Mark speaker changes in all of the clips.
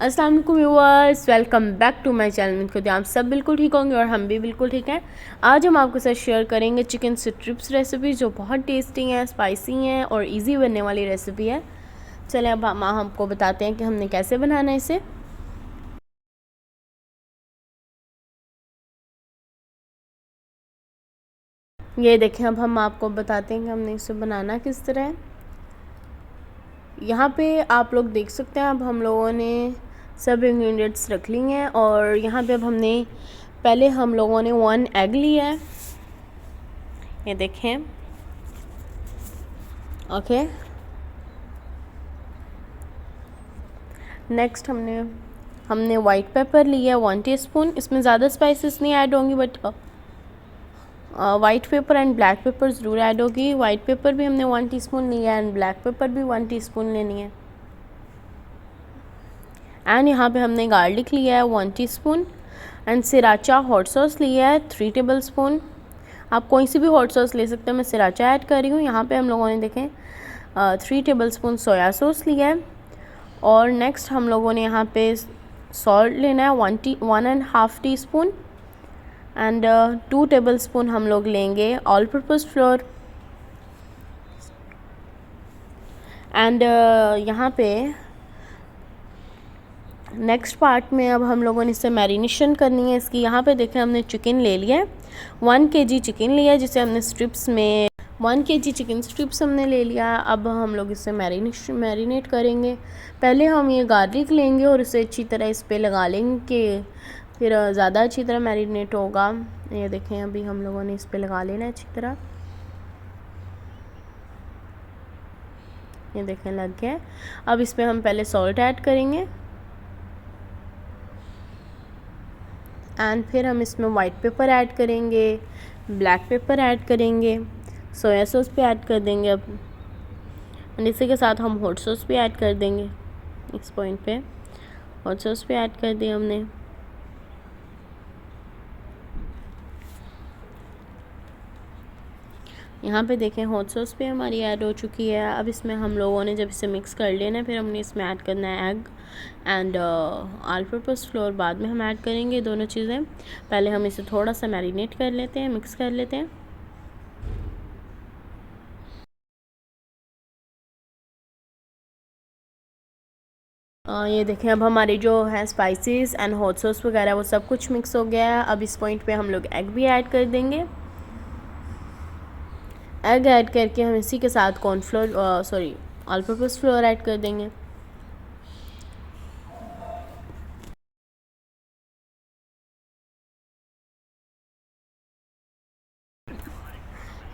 Speaker 1: अस्सलाम वालेकुम viewers, welcome back to my channel. खुद आप सब बिल्कुल ठीक होंगे और हम भी बिल्कुल ठीक हैं। आज हम आपके साथ शेयर करेंगे चिकन स्ट्रिप्स रेसिपी, जो बहुत टेस्टी हैं, स्पाइसी हैं और इजी बनने वाली रेसिपी है। चलें अब हम आपको बताते हैं कि हमने कैसे बनाना है इसे। ये देखें, अब हम आपको बताते हैं कि हमने इसे बनाना किस तरह है। यहाँ पे आप लोग देख सकते हैं, अब हम लोगों ने सब इंग्रेडिएंट्स रख ली हैं और यहाँ पे अब हमने पहले हम लोगों ने 1 एग लिया है, ये देखें। ओके, नेक्स्ट हमने वाइट पेपर लिया है 1 टीस्पून। इसमें ज़्यादा स्पाइसेस नहीं ऐड होंगी, but white paper and black pepper ज़रूर ऐड होगी। वाइट पेपर भी हमने 1 टीस्पून लिया है एंड ब्लैक पेपर भी 1 टीस्पून लेनी है। एंड यहाँ पे हमने गार्लिक लिया है 1 teaspoon and sriracha hot sauce लिया है 3 टेबल स्पून। आप कोई सी भी हॉट सॉस ले सकते हैं, मैं सिराचा ऐड कर रही हूँ। यहाँ पे हम लोगों ने देखें 3 टेबल स्पून सोया सॉस लिया है। और नेक्स्ट हम लोगों ने यहाँ पे सॉल्ट लेना है 1.5 टीस्पून एंड 2 टेबल स्पून हम लोग लेंगे ऑल पर्पज़ फ्लोर। एंड यहाँ पे नेक्स्ट पार्ट में अब हम लोगों ने इससे मैरिनेशन करनी है इसकी। यहाँ पे देखें, हमने चिकन ले लिया है, 1 kg चिकन लिया है, जिसे हमने स्ट्रिप्स में 1 kg चिकन स्ट्रिप्स हमने ले लिया। अब हम लोग इससे मैरिनेट करेंगे। पहले हम ये गार्लिक लेंगे और इसे अच्छी तरह इस पर लगा लेंगे, फिर ज़्यादा अच्छी तरह मैरिनेट होगा। ये देखें, अभी हम लोगों ने इस पर लगा लेना है अच्छी तरह। ये देखें, लग गया है। अब इस पर हम पहले सॉल्ट ऐड करेंगे एंड फिर हम इसमें वाइट पेपर ऐड करेंगे, ब्लैक पेपर ऐड करेंगे, सोया सॉस भी ऐड कर देंगे अब, एंड इसी के साथ हम हॉट सॉस भी ऐड कर देंगे। इस पॉइंट पे हॉट सॉस भी ऐड कर दिया हमने। यहाँ पे देखें, हॉट सॉस भी हमारी ऐड हो चुकी है। अब इसमें हम लोगों ने जब इसे मिक्स कर लेना है, फिर हमने इसमें ऐड करना है egg and all purpose floor. बाद में हम ऐड करेंगे दोनों चीज़ें। पहले हम इसे थोड़ा सा मैरिनेट कर लेते हैं, मिक्स कर लेते हैं। ये देखें, अब हमारे जो है स्पाइसेस एंड हॉट सॉस वगैरह वो सब कुछ मिक्स हो गया है। अब इस पॉइंट पे हम लोग एग भी ऐड कर देंगे। एग ऐड करके हम इसी के साथ cornflour all purpose floor add कर देंगे।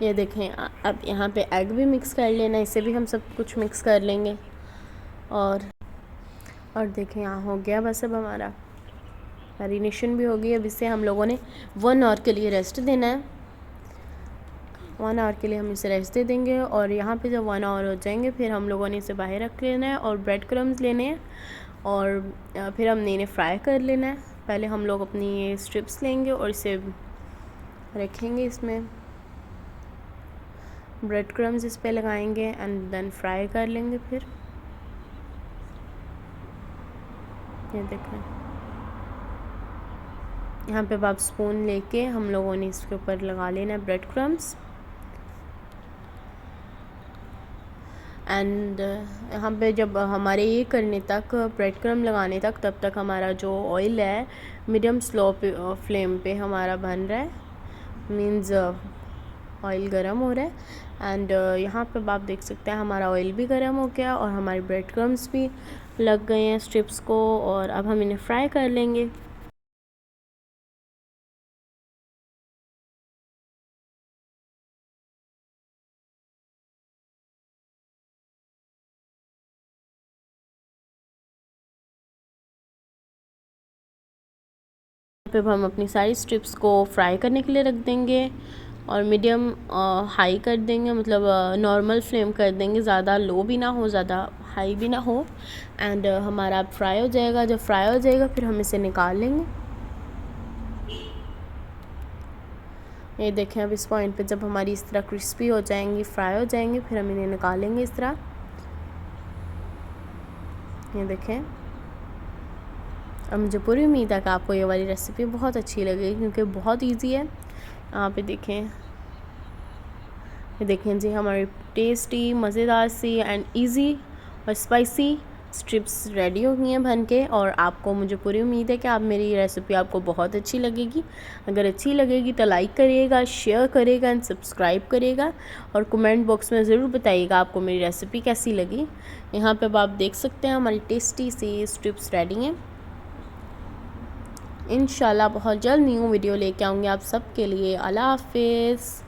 Speaker 1: ये देखें, अब यहाँ पे एग भी मिक्स कर लेना, इसे भी हम सब कुछ मिक्स कर लेंगे। और देखें, यहाँ हो गया बस। अब हमारा मैरिनेशन भी हो गई। अब इसे हम लोगों ने 1 आवर के लिए रेस्ट देना है। 1 आवर के लिए हम इसे रेस्ट दे देंगे और यहाँ पे जब 1 आवर हो जाएंगे, फिर हम लोगों ने इसे बाहर रख लेना है और ब्रेड क्रम्स लेने हैं और फिर हमने इन्हें फ्राई कर लेना है। पहले हम लोग अपनी ये स्ट्रिप्स लेंगे और इसे रखेंगे, इसमें ब्रेड क्रम्स इस पे लगाएंगे एंड देन फ्राई कर लेंगे। फिर ये देखें, यहाँ पे आप स्पून लेके हम लोगों ने इसके ऊपर लगा लेना है ब्रेड क्रम्स। एंड यहाँ पे जब हमारे ये करने तक, ब्रेड क्रम्ब लगाने तक, तब तक हमारा जो ऑयल है मीडियम स्लो फ्लेम पे हमारा बन रहा है, मींस ऑयल गरम हो रहा है। एंड यहाँ पे आप देख सकते हैं हमारा ऑयल भी गरम हो गया और हमारे ब्रेड क्रम्स भी लग गए हैं स्ट्रिप्स को, और अब हम इन्हें फ्राई कर लेंगे। पे हम अपनी सारी स्ट्रिप्स को फ्राई करने के लिए रख देंगे और मीडियम हाई कर देंगे, मतलब नॉर्मल फ्लेम कर देंगे, ज़्यादा लो भी ना हो, ज़्यादा हाई भी ना हो। एंड हमारा फ्राई हो जाएगा। जब फ्राई हो जाएगा फिर हम इसे निकाल लेंगे। ये देखें, अब इस पॉइंट पे जब हमारी इस तरह क्रिस्पी हो जाएंगी, फ्राई हो जाएंगी, फिर हम इन्हें निकालेंगे इस तरह। ये देखें, और मुझे पूरी उम्मीद है कि आपको ये वाली रेसिपी बहुत अच्छी लगेगी क्योंकि बहुत इजी है। यहाँ पे देखें, ये देखें जी हमारी टेस्टी मज़ेदार सी एंड इजी और स्पाइसी स्ट्रिप्स रेडी हो गई हैं बन के। और आपको, मुझे पूरी उम्मीद है कि आप मेरी रेसिपी आपको बहुत अच्छी लगेगी। अगर अच्छी लगेगी तो लाइक करिएगा, शेयर करिएगा एंड सब्सक्राइब करिएगा और कमेंट बॉक्स में ज़रूर बताइएगा आपको मेरी रेसिपी कैसी लगी। यहाँ पे अब आप देख सकते हैं हमारी टेस्टी सी स्ट्रिप्स रेडी हैं। इंशाल्लाह बहुत जल्द न्यू वीडियो लेके आऊँगी आप सबके लिए। अल्लाह हाफिज़।